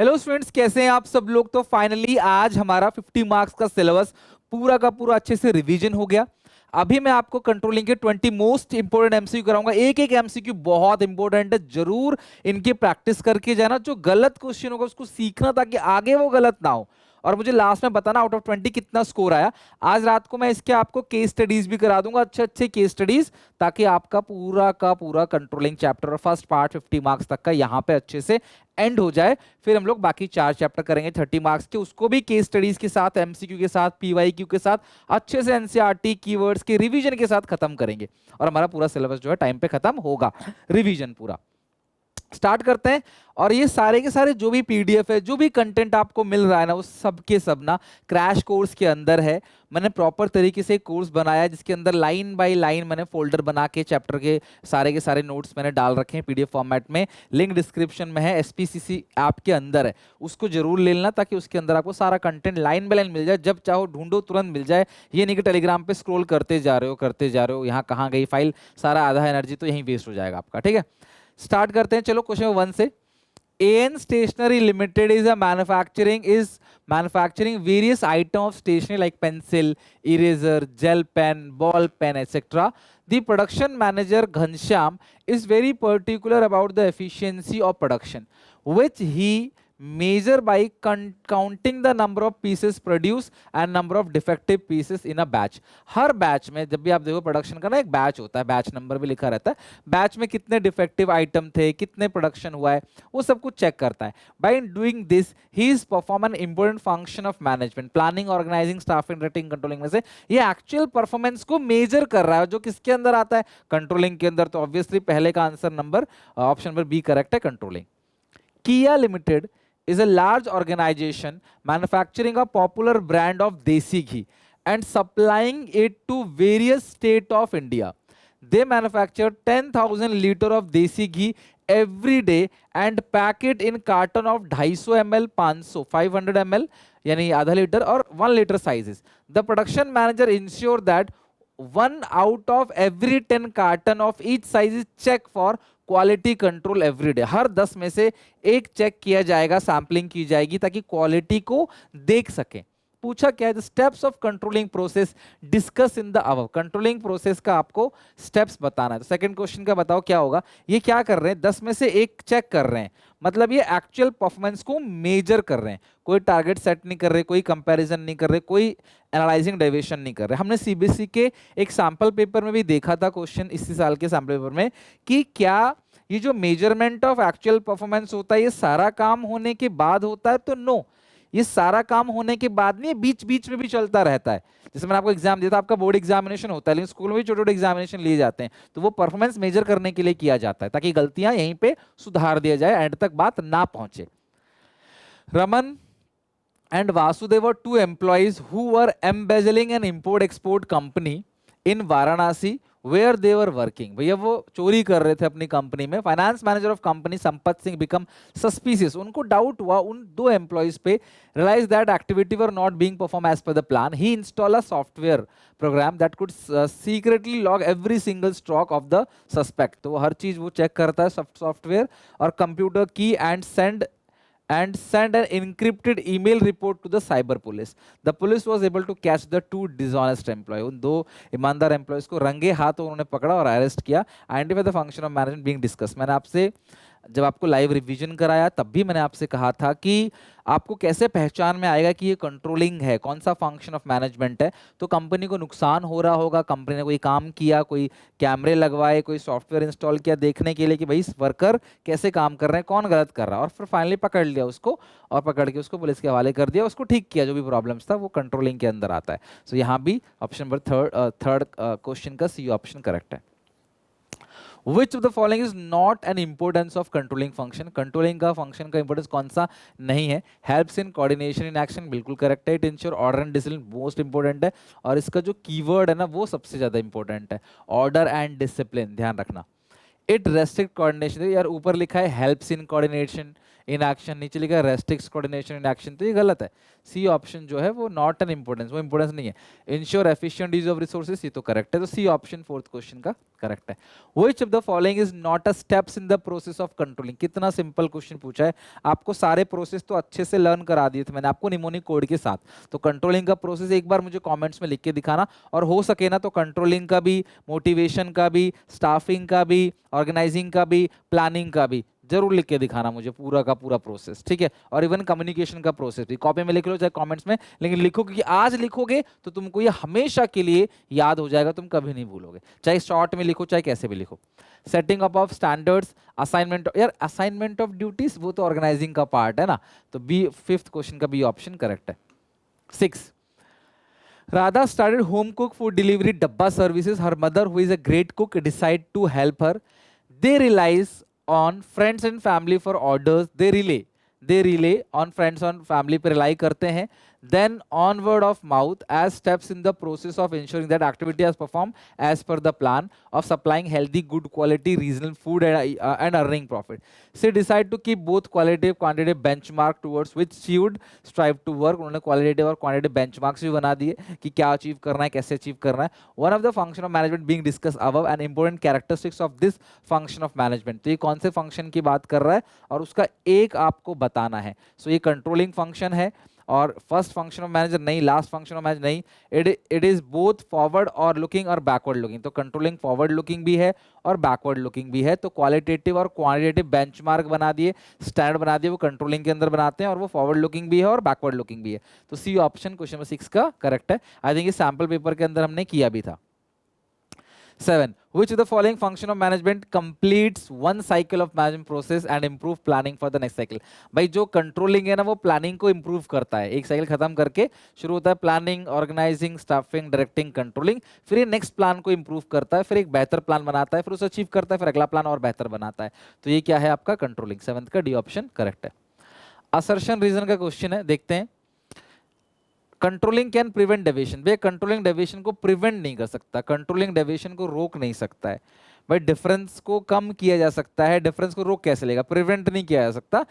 Hello students, कैसे हैं आप सब लोग। तो फाइनली आज हमारा 50 मार्क्स का सिलेबस पूरा का पूरा अच्छे से रिवीजन हो गया। अभी मैं आपको कंट्रोलिंग के 20 मोस्ट इंपोर्टेंट एमसीक्यू कराऊंगा। एक एक एमसीक्यू बहुत इंपॉर्टेंट है, जरूर इनकी प्रैक्टिस करके जाना। जो गलत क्वेश्चन होगा उसको सीखना ताकि आगे वो गलत ना हो, और मुझे लास्ट में बताना आउट ऑफ 20 कितना स्कोर आया। आज रात को मैं इसके आपको केस स्टडीज भी करा दूंगा, अच्छे अच्छे केस स्टडीज, ताकि आपका पूरा का पूरा कंट्रोलिंग चैप्टर और फर्स्ट पार्ट 50 मार्क्स तक का यहाँ पे अच्छे से एंड हो जाए। फिर हम लोग बाकी 4 चैप्टर करेंगे 30 मार्क्स के, उसको भी केस स्टडीज के साथ, एमसीक्यू के साथ, पीवाईक्यू के साथ, अच्छे से एनसीईआरटी कीवर्ड्स के रिवीजन के साथ खत्म करेंगे, और हमारा पूरा सिलेबस जो है टाइम पे खत्म होगा, रिवीजन पूरा। स्टार्ट करते हैं। और ये सारे के सारे जो भी पीडीएफ है, जो भी कंटेंट आपको मिल रहा है ना, वो सब के सब ना क्रैश कोर्स के अंदर है। मैंने प्रॉपर तरीके से कोर्स बनाया है, जिसके अंदर लाइन बाय लाइन मैंने फोल्डर बना के चैप्टर के सारे नोट्स मैंने डाल रखे हैं पीडीएफ फॉर्मेट में। लिंक डिस्क्रिप्शन में है, एसपीसीसी ऐप के अंदर है, उसको जरूर ले लेना, ताकि उसके अंदर आपको सारा कंटेंट लाइन बाय लाइन मिल जाए। जब चाहो ढूंढो तुरंत मिल जाए। ये नहीं कि टेलीग्राम पे स्क्रॉल करते जा रहे हो, यहाँ कहाँ गई फाइल, सारा आधा एनर्जी तो यहीं वेस्ट हो जाएगा आपका। ठीक है, स्टार्ट करते हैं। चलो क्वेश्चन 1 से। AN Stationery Limited is manufacturing various items of stationery like pencil, eraser, gel pen, ball pen, etc. The production manager Ghanshyam is very particular about the efficiency of production, which he measure by counting the number of pieces produced and number of defective pieces in a batch. Her batch में जब भी आप देखो production का ना एक batch होता है, बैच नंबर भी लिखा रहता है, बैच में कितने डिफेक्टिव आइटम थे, कितने प्रोडक्शन हुआ है, वो सब कुछ चेक करता है। By doing this he is perform an important function of management, planning, organising, staffing, rating, controlling में से ये एक्चुअल परफॉर्मेंस को मेजर कर रहा है, जो किसके अंदर आता है, कंट्रोलिंग के अंदर। तो ऑब्वियसली पहले का answer number option number B correct है, controlling. Kia Limited is a large organization manufacturing a popular brand of Desi ghee and supplying it to various states of India. They manufacture 10,000 liters of Desi ghee every day and pack it in carton of 250 ml, 500, 500 ml, यानी आधा litre और 1 liter sizes. The production manager ensure that 1 out of every 10 carton of each size is checked for quality control everyday. हर 10 में से एक check किया जाएगा, sampling की जाएगी, ताकि क्वालिटी को देख सके। पूछा क्या है, the steps of controlling process discuss in the above. Controlling process का आपको स्टेप्स बताना है। तो सेकंड क्वेश्चन का बताओ क्या होगा। ये क्या कर रहे हैं, 10 में से एक चेक कर रहे हैं, मतलब ये एक्चुअल परफॉर्मेंस को मेजर कर रहे हैं। कोई टारगेट सेट नहीं कर रहे, कोई कंपैरिजन नहीं कर रहे, कोई एनालाइजिंग डेविएशन नहीं कर रहे। हमने सीबीएसई के एक सैंपल पेपर में भी देखा था क्वेश्चन, इसी साल के सैंपल पेपर में, कि क्या ये जो मेजरमेंट ऑफ एक्चुअल परफॉर्मेंस होता है, ये सारा काम होने के बाद होता है। तो नो, ये सारा काम होने के बाद नहीं, बीच बीच में भी चलता रहता है। जैसे मैंने आपको एग्जाम दिया था, आपका बोर्ड एग्जामिनेशन होता है, लेकिन स्कूल में भी छोटे छोटे एग्जामिनेशन लिए जाते हैं, तो वो परफॉर्मेंस मेजर करने के लिए किया जाता है, ताकि गलतियां यहीं पे सुधार दिया जाए, एंड तक बात ना पहुंचे। Raman and Vasudev were two employees who were embezzling an import-export company in Varanasi where they were working. भैया वो चोरी कर रहे थे अपनी कंपनी में। Finance manager of company Sampat Singh become suspicious, उनको डाउट हुआ उन दो एम्प्लॉइज पे, realise that activity were not being perform as per the plan. He install a software program that could secretly log every single stroke of the suspect. तो हर चीज वो check करता है सॉफ्टवेयर, और कंप्यूटर की and send an encrypted email report to the cyber police. The police was able to catch the two dishonest employees. उन दो ईमानदार एम्प्लॉयज को रंगे हाथ उन्होंने पकड़ा और अरेस्ट किया। Identify the function of management being discuss. मैंने आपसे जब आपको लाइव रिवीजन कराया तब भी मैंने आपसे कहा था कि आपको कैसे पहचान में आएगा कि ये कंट्रोलिंग है, कौन सा फंक्शन ऑफ मैनेजमेंट है। तो कंपनी को नुकसान हो रहा होगा, कंपनी ने कोई काम किया, कोई कैमरे लगवाए, कोई सॉफ्टवेयर इंस्टॉल किया देखने के लिए कि भाई वर्कर कैसे काम कर रहे हैं, कौन गलत कर रहा है, और फिर फाइनली पकड़ लिया उसको, और पकड़ के उसको पुलिस के हवाले कर दिया, उसको ठीक किया। जो भी प्रॉब्लम्स था वो कंट्रोलिंग के अंदर आता है। सो यहाँ भी ऑप्शन नंबर थर्ड क्वेश्चन का सी ऑप्शन करेक्ट है। Which of the following is not an importance of controlling function? Controlling का फंक्शन का इंपोर्टेंस कौन सा नहीं है? Helps in coordination in action, बिल्कुल करेक्ट है। It ensure order and discipline, most important है, और इसका जो कीवर्ड है ना वो सबसे ज्यादा इंपॉर्टेंट है, ऑर्डर एंड डिसिप्लिन, ध्यान रखना। इट रेस्ट्रिक्ट कोऑर्डिनेशन, यार ऊपर लिखा है हेल्प्स इन कोऑर्डिनेशन, इनएक्शन, नीचे लिखा है रेस्ट्रिक्ट्स कोऑर्डिनेशन इनएक्शन, तो ये गलत है। सी ऑप्शन जो है वो नॉट एन इंपोर्टेंस, वो इंपोर्टेंस नहीं है। Ensure efficient use of resources, ये तो करेक्ट है, तो सी ऑप्शन फोर्थ क्वेश्चन का करेक्ट है। Which of the following is not a steps in the process of controlling, कितना सिंपल क्वेश्चन पूछा है, आपको सारे प्रोसेस तो अच्छे से लर्न करा दिए थे मैंने आपको निमोनिक कोड के साथ, तो कंट्रोलिंग का प्रोसेस एक बार मुझे कमेंट्स में लिख के दिखाना, और हो सके ना तो कंट्रोलिंग का भी, मोटिवेशन का भी, स्टाफिंग का भी, ऑर्गेनाइजिंग का भी, प्लानिंग का भी जरूर लिख के दिखाना मुझे पूरा का पूरा प्रोसेस, ठीक है। और इवन कम्युनिकेशन का प्रोसेस भी कॉपी में लिख लो चाहे कमेंट्स में, लेकिन लिखो, क्योंकि आज लिखोगे तो तुमको ये हमेशा के लिए याद हो जाएगा, तुम कभी नहीं भूलोगे, चाहे शॉर्ट में लिखो चाहे कैसे भी लिखो। Setting up of standards, assignment, यार असाइनमेंट ऑफ ड्यूटीज वो तो ऑर्गेनाइजिंग का पार्ट है ना, तो बी, फिफ्थ क्वेश्चन का बी ऑप्शन करेक्ट है। 6, Radha started home cook food delivery dabba services. Her mother, who is a great cook, decide to help her. They relies on friends and family for orders. They relay on friends and family पे rely करते हैं. Then on word of mouth as steps in the process of ensuring that activity is performed as per the plan of supplying healthy, good quality, reasonable food and earning profit. She decide to keep both qualitative quantitative benchmark towards which she would strive to work. उन्होंने qualitative और quantitative benchmarks भी बना दिए कि क्या achieve करना है, कैसे अचीव करना है. One of the function of management being discussed above and important characteristics of this function of management. तो ये कौन से function की बात कर रहा है और उसका एक आपको बताना है. So ये controlling function है और फर्स्ट फंक्शन ऑफ मैनेजर नहीं, लास्ट फंक्शन ऑफ मैनेजर नहीं, इट इज बोथ फॉरवर्ड और लुकिंग और बैकवर्ड लुकिंग. तो कंट्रोलिंग फॉरवर्ड लुकिंग भी है और बैकवर्ड लुकिंग भी है. तो क्वालिटेटिव और क्वांटिटेटिव बेंचमार्क बना दिए, स्टैंडर्ड बना दिए, वो कंट्रोलिंग के अंदर बनाते हैं और वो फॉरवर्ड लुकिंग भी है और बैकवर्ड लुकिंग भी है. तो सी ऑप्शन क्वेश्चन नंबर 6 का करेक्ट है. आई थिंक ये सैंपल पेपर के अंदर हमने किया भी था. 7. Which of the following function of management completes one cycle of management process and improve planning for the next cycle? भाई जो कंट्रोलिंग है ना वो प्लानिंग को इंप्रूव करता है. एक साइकिल खत्म करके शुरू होता है planning, organising, staffing, directing, controlling, फिर ये नेक्स्ट प्लान को इंप्रूव करता है, फिर एक बेहतर प्लान बनाता है, फिर उसे अचीव करता है, फिर अगला प्लान और बेहतर बनाता है. तो ये क्या है आपका कंट्रोलिंग. 7th का डी ऑप्शन करेक्ट है. असर्शन रीजन का क्वेश्चन है, देखते हैं. Controlling can prevent deviation. भैया कंट्रोलिंग डेविएशन को प्रिवेंट नहीं कर सकता, कंट्रोलिंग डेविएशन को रोक नहीं सकता है. भाई डिफरेंस को कम किया जा सकता है, डिफरेंस को रोक कैसे लेगा, प्रिवेंट नहीं किया जा सकता.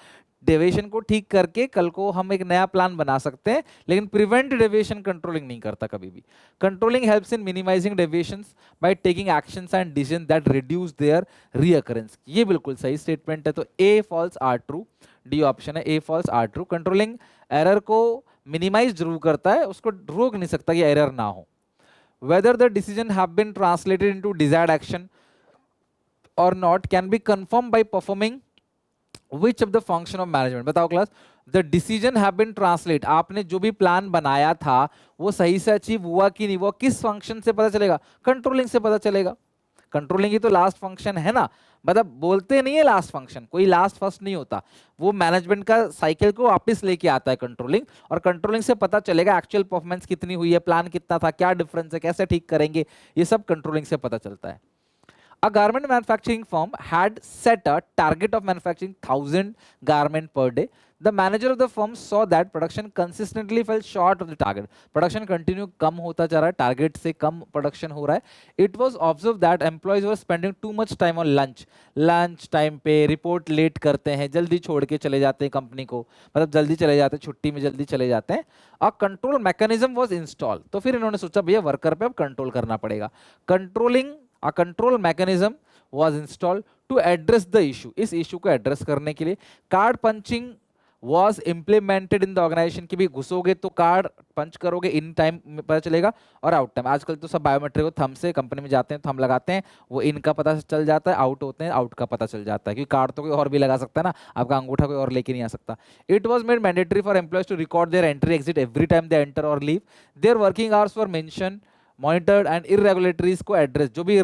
डेविएशन को ठीक करके कल को हम एक नया प्लान बना सकते हैं, लेकिन प्रिवेंट डेविएशन कंट्रोलिंग नहीं करता कभी भी. Controlling helps in minimizing deviations by taking actions and decision that reduce their recurrence. ये बिल्कुल सही स्टेटमेंट है. तो A false R true, D option है A false R true. Controlling error को मिनिमाइज जरूर करता है, उसको रोक नहीं सकता कि एरर ना हो. Whether the decision have been translated into desired action or not can be confirm by performing which of the function of management. बताओ class. The decision have been translate, आपने जो भी प्लान बनाया था वो सही से अचीव हुआ कि नहीं, वो किस फंक्शन से पता चलेगा, कंट्रोलिंग से पता चलेगा. कंट्रोलिंग ही तो लास्ट फंक्शन है ना. मतलब बोलते नहीं है लास्ट फंक्शन, कोई लास्ट फर्स्ट नहीं होता, वो मैनेजमेंट का साइकिल को वापस लेके आता है कंट्रोलिंग. और कंट्रोलिंग से पता चलेगा एक्चुअल परफॉर्मेंस कितनी हुई है, प्लान कितना था, क्या डिफरेंस है, कैसे ठीक करेंगे, ये सब कंट्रोलिंग से पता चलता है. A garment manufacturing firm had set a target of manufacturing 1,000 garment per day. The manager of the firm saw that production consistently fell short of the target. Production continue कम होता जा रहा है, target से कम production हो रहा है. It was observed that employees were spending too much time on lunch. Lunch time पे report late करते हैं, जल्दी छोड़ के चले जाते हैं कंपनी को, मतलब जल्दी चले जाते हैं, छुट्टी में जल्दी चले जाते हैं. A control mechanism was installed. तो फिर इन्होंने सोचा भैया वर्कर पे अब कंट्रोल करना पड़ेगा. A control mechanism was installed to address the issue. इस issue को address करने के लिए card punching was implemented in the organization. कि भी घुसोगे तो कार्ड पंच करोगे, इन टाइम में पता चलेगा और आउट टाइम. आजकल तो सब बायोमेट्रिक को थंब से कंपनी में जाते हैं, थंब लगाते हैं, वो इन का पता चल जाता है, आउट होते हैं आउट का पता चल जाता है, क्योंकि कार्ड तो कोई और भी लगा सकता है ना, आपका अंगूठा कोई और लेके नहीं आ सकता. It was made mandatory for employees to record their entry exit every time they enter और leave. Their working hours for mention, monitored and irregularities को एड्रेस, जो भी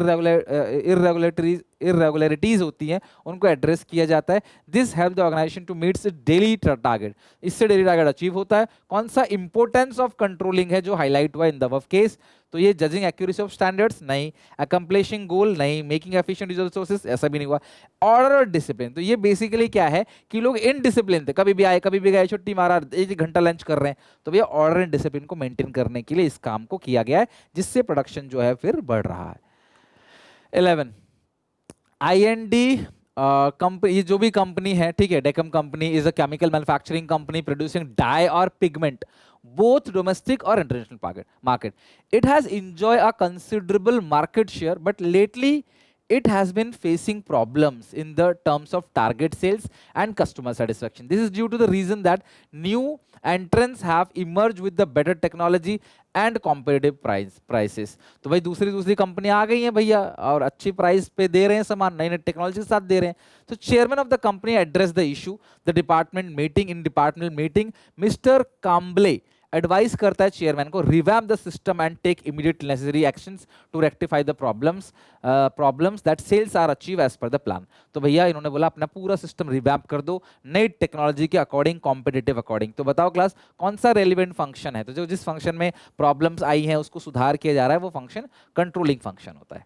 इरेगुलरिटीज होती हैं उनको एड्रेस किया जाता है. This help the organisation to meet daily target. इससे डेली टारगेट अचीव होता है. कौन सा इंपोर्टेंस ऑफ कंट्रोलिंग है जो हाईलाइट हुआ इन द अबव केस. तो ये जजिंग एक्यूरेसी ऑफ स्टैंडर्ड्स नहीं, अकम्प्लिशिंग गोल नहीं, making efficient use of resources ऐसा भी नहीं हुआ. ऑर्डर और डिसिप्लिन, तो ये बेसिकली क्या है कि लोग इनडिसिप्लिन थे, कभी भी आए कभी भी गए, छुट्टी मारा, 1 घंटा लंच कर रहे हैं. तो भैया ऑर्डर एंड डिसिप्लिन को मेंटेन करने के लिए इस काम को किया गया है, जिससे प्रोडक्शन जो है फिर बढ़ रहा है. 11. IND कंपनी, ये जो भी कंपनी है, ठीक है, डेकम company is a chemical manufacturing company producing dye और pigment both domestic or international market. It has enjoyed a considerable market share, but lately it has been facing problems in the terms of target sales and customer satisfaction. This is due to the reason that new entrants have emerged with the better technology and competitive prices. तो भाई दूसरी दूसरी company आ गई हैं भैया और अच्छी price पे दे रहे हैं सामान, नई नई टेक्नोलॉजी के साथ दे रहे हैं. तो chairman of the company address the issue the department meeting. In department meeting Mr Kamble advise करता है चेयरमैन को revamp the system and take immediate necessary actions to rectify the problems that sales are achieve as per the plan. तो भैया इन्होंने बोला अपना पूरा system revamp कर दो नई टेक्नोलॉजी के अकॉर्डिंग, कॉम्पिटिटिव अकॉर्डिंग. तो बताओ क्लास कौन सा रेलिवेंट फंक्शन है? तो जो जिस फंक्शन में प्रॉब्लम्स आई हैं उसको सुधार किया जा रहा है वो फंक्शन कंट्रोलिंग फंक्शन होता है.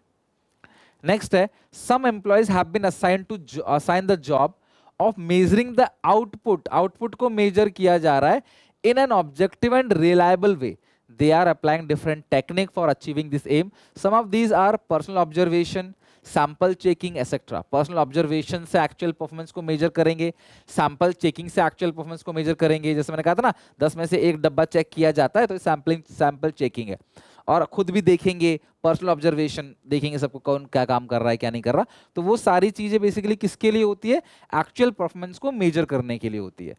नेक्स्ट है some employees have been assign the job of measuring the output. Output को मेजर किया जा रहा है in an objective and reliable way. They are applying different technique for achieving this aim. Some of these are personal observation, sample checking, etc. Personal observation से actual performance को measure करेंगे, sample checking से actual performance को measure करेंगे. जैसे मैंने कहा था ना 10 में से एक डब्बा चेक किया जाता है तो sample checking है. और खुद भी देखेंगे, पर्सनल ऑब्जर्वेशन देखेंगे सबको कौन क्या काम कर रहा है क्या नहीं कर रहा. तो वो सारी चीजें बेसिकली किसके लिए होती है? एक्चुअल परफॉर्मेंस को मेजर करने के लिए होती है.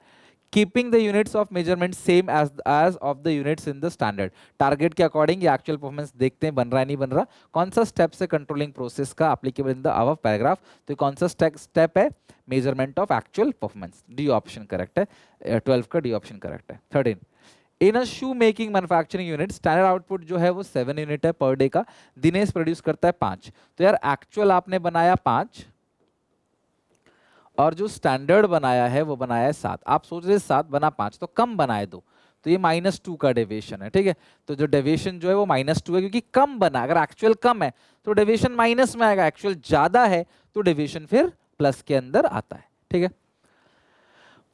Keeping the units of measurement same as of the units in the standard. Target के अकॉर्डिंग ये एक्चुअल परफॉर्मेंस देखते हैं बन रहा है नहीं बन रहा. कौन सा स्टेप है कंट्रोलिंग प्रोसेस का applicable in the above paragraph? तो कौन सा स्टेप है? Measurement of actual performance. D option correct है. 12 का डी ऑप्शन करेक्ट है. 13 in a shoe making manufacturing unit standard output जो है वो 7 यूनिट है पर डे का. दिनेश प्रोड्यूस करता है 5. तो यार एक्चुअल आपने बनाया 5 और जो स्टैंडर्ड बनाया है वो बनाया है 7. आप सोच रहे 7 बना 5 तो कम बनाए 2, तो ये -2 का डेविएशन है. ठीक है, तो जो डेविएशन जो है वो -2 है क्योंकि कम बना. अगर एक्चुअल कम है तो डेविएशन माइनस में आएगा, एक्चुअल ज्यादा है तो डेविएशन फिर प्लस के अंदर आता है. ठीक है.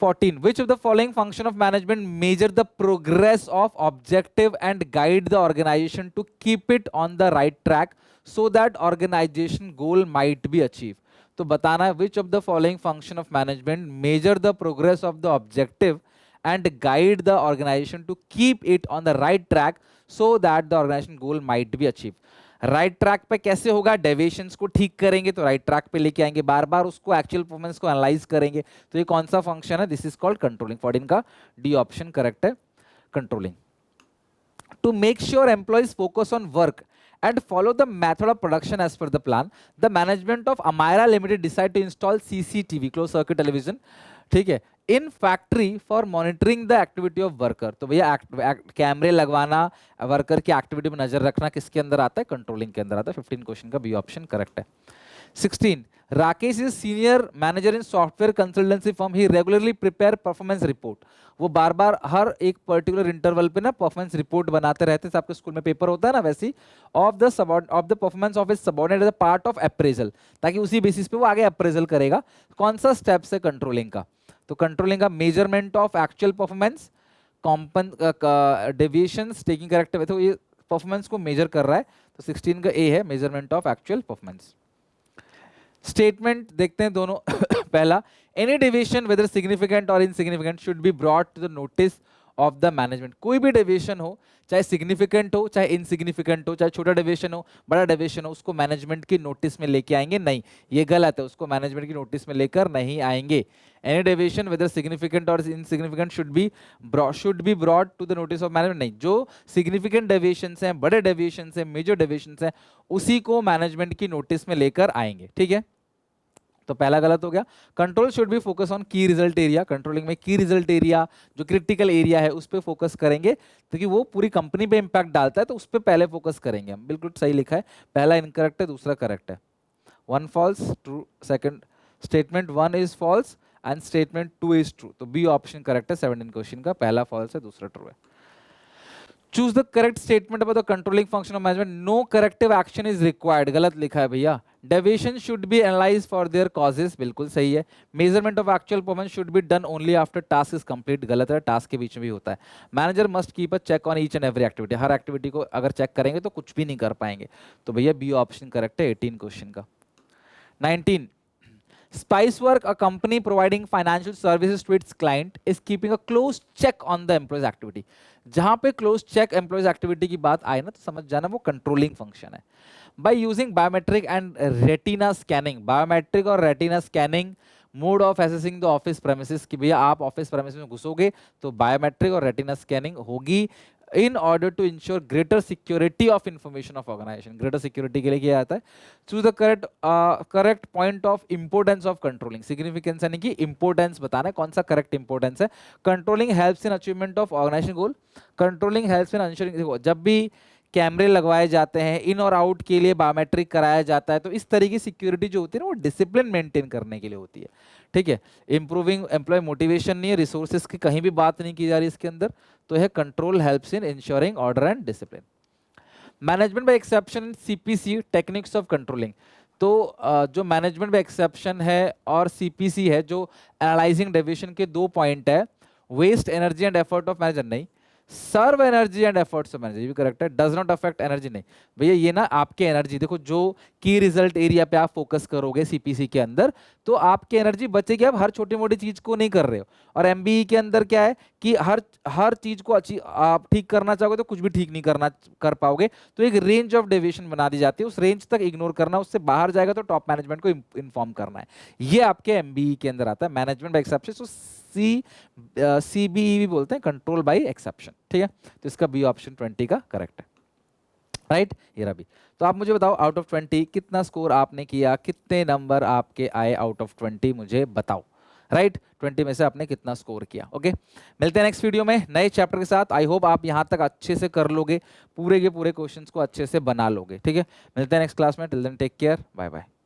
14 which of the following function of management measure the progress of objective and guide the organization to keep it on the right track so that organization goal might be achieved. तो बताना है which of the following function of management measure the progress of the objective and guide the organization to keep it on the right track so that the organization goal might be achieved. Right track पे कैसे होगा? Deviations को ठीक करेंगे तो right track पे लेके आएंगे, बार बार उसको एक्चुअल परफॉर्मेंस को एनालाइज करेंगे. तो ये कौन सा फंक्शन है? This is called controlling. 14 का डी ऑप्शन करेक्ट है, controlling. To make sure employees focus on work and follow the method of production as per the plan, the management of Amira Limited decide to install CCTV, closed circuit television, ठीक है, in factory for monitoring the activity of worker. तो भैया कैमरे लगवाना, worker की activity में नजर रखना किसके अंदर आता है? कंट्रोलिंग के अंदर आता है. 15 क्वेश्चन का बी ऑप्शन करेक्ट है. 16 Rakesh is senior manager in software consultancy firm. He regularly prepare performance report. वो बार बार हर एक पर्टिकुलर इंटरवल पे ना परफॉर्मेंस रिपोर्ट बनाते रहते हैं. आपके स्कूल में पेपर होता है ना वैसी, of the performance of his subordinate as a part of appraisal, ताकि उसी बेसिस पे वो आगे अप्रेजल करेगा. कौन सा स्टेप्स है कंट्रोलिंग का? तो कंट्रोलिंग का measurement of actual performance, deviations, taking corrective. तो ये परफॉर्मेंस को मेजर कर रहा है. तो 16 का ए है measurement of actual performance. Statement देखते हैं दोनों. पहला, any deviation whether significant or insignificant should be brought to the notice of the management. कोई भी डेविएशन हो, चाहे सिग्निफिकेंट हो चाहे इनसिग्निफिकेंट हो, चाहे छोटा डेविएशन हो बड़ा डेविएशन हो, उसको मैनेजमेंट की नोटिस में लेके आएंगे नहीं, ये गलत है. उसको मैनेजमेंट की नोटिस में लेकर नहीं आएंगे. Any deviation whether significant or insignificant should be brought to the notice of management. नहीं, जो सिग्निफिकेंट डेविएशंस हैं, बड़े डेविएशंस हैं, मेजर डेविएशंस हैं, उसी को मैनेजमेंट की नोटिस में लेकर आएंगे. ठीक है, तो पहला गलत हो गया. Control should be focus on की रिजल्ट एरिया. कंट्रोलिंग में की रिजल्ट एरिया जो क्रिटिकल एरिया है उस पर फोकस करेंगे क्योंकि वो पूरी कंपनी पे इंपैक्ट डालता है, तो उस पर पहले फोकस करेंगे हम. बिल्कुल सही लिखा है. पहला इनकरेक्ट है, दूसरा करेक्ट है. 1 false, true. Second statement 1 is false and statement 2 is true. तो बी ऑप्शन करेक्ट है 17 क्वेश्चन का. पहला फॉल्स है, दूसरा ट्रू है. Choose the correct statement about the controlling function of management. No corrective action is required. गलत लिखा है भैया. Deviation should be analyse for their causes. बिल्कुल सही है. Measurement of actual performance should be done only after task is complete. गलत है, task के बीच में भी होता है. Manager must keep a check on each and every activity. हर एक्टिविटी को अगर चेक करेंगे तो कुछ भी नहीं कर पाएंगे. तो भैया बी ऑप्शन करेक्ट है 18 क्वेश्चन का. 19 Spicework, a company providing financial services to its client, is keeping a close check on the employee's activity. जहां पे close check employee's activity की बात आए ना, तो समझ जाना वो controlling function है. By using biometric and retina scanning, biometric और retina scanning mode of assessing the office premises, कि भैया आप ऑफिस प्रेमिसेस में घुसोगे तो बायोमेट्रिक और रेटिना स्कैनिंग होगी in order to ensure greater security of information of organization. Greater security के लिए क्या आता है? Choose the correct point of importance of controlling. Significance यानी कि importance बताना है, कौन सा correct importance है. Controlling helps in achievement of organization goal. Controlling helps in ensuring, देखो जब भी कैमरे लगवाए जाते हैं, इन और आउट के लिए बायोमेट्रिक कराया जाता है, तो इस तरह की सिक्योरिटी जो होती है ना वो डिसिप्लिन मेंटेन करने के लिए होती है. ठीक है, इंप्रूविंग एम्प्लॉय मोटिवेशन नहीं है, रिसोर्सेज की कहीं भी बात नहीं की जा रही इसके अंदर, तो है control helps in ensuring order and discipline. Management by exception in CPC, techniques of controlling. तो जो मैनेजमेंट बाय एक्सेप्शन है और सीपीसी है, जो एनालाइजिंग डेविएशन के दो पॉइंट है, waste energy and effort of manager नहीं, save energy and efforts of manager, ये भी करेक्ट है. डज नॉट अफेक्ट एनर्जी नहीं भैया, ये ना आपके एनर्जी, देखो जो की रिजल्ट एरिया पे आप फोकस करोगे सीपीसी के अंदर, तो आपकी एनर्जी बचेगी. आप हर छोटी मोटी चीज को नहीं कर रहे हो. और एमबीई के अंदर क्या है कि हर चीज को अच्छी आप ठीक करना चाहोगे तो कुछ भी ठीक नहीं कर पाओगे. तो एक रेंज ऑफ डेविएशन बना दी जाती है, उस रेंज तक इग्नोर करना, उससे बाहर जाएगा तो टॉप मैनेजमेंट को इन्फॉर्म करना है. ये आपके एमबीई के अंदर आता है, मैनेजमेंट बाय एक्सेप्शन. सीबीई भी बोलते हैं, कंट्रोल बाय एक्सेप्शन. ठीक है, तो इसका बी ऑप्शन 20 का करेक्ट है. राइट, ये रहा भी. तो आप मुझे बताओ आउट ऑफ 20 कितना स्कोर आपने किया, कितने नंबर आपके आए आउट ऑफ 20, मुझे बताओ. राइट, 20 में से आपने कितना स्कोर किया. ओके, मिलते हैं नेक्स्ट वीडियो में नए चैप्टर के साथ. आई होप आप यहां तक अच्छे से कर लोगे, पूरे के पूरे क्वेश्चंस को अच्छे से बना लोगे. ठीक है, मिलते हैं नेक्स्ट क्लास में. Till then take care, bye bye.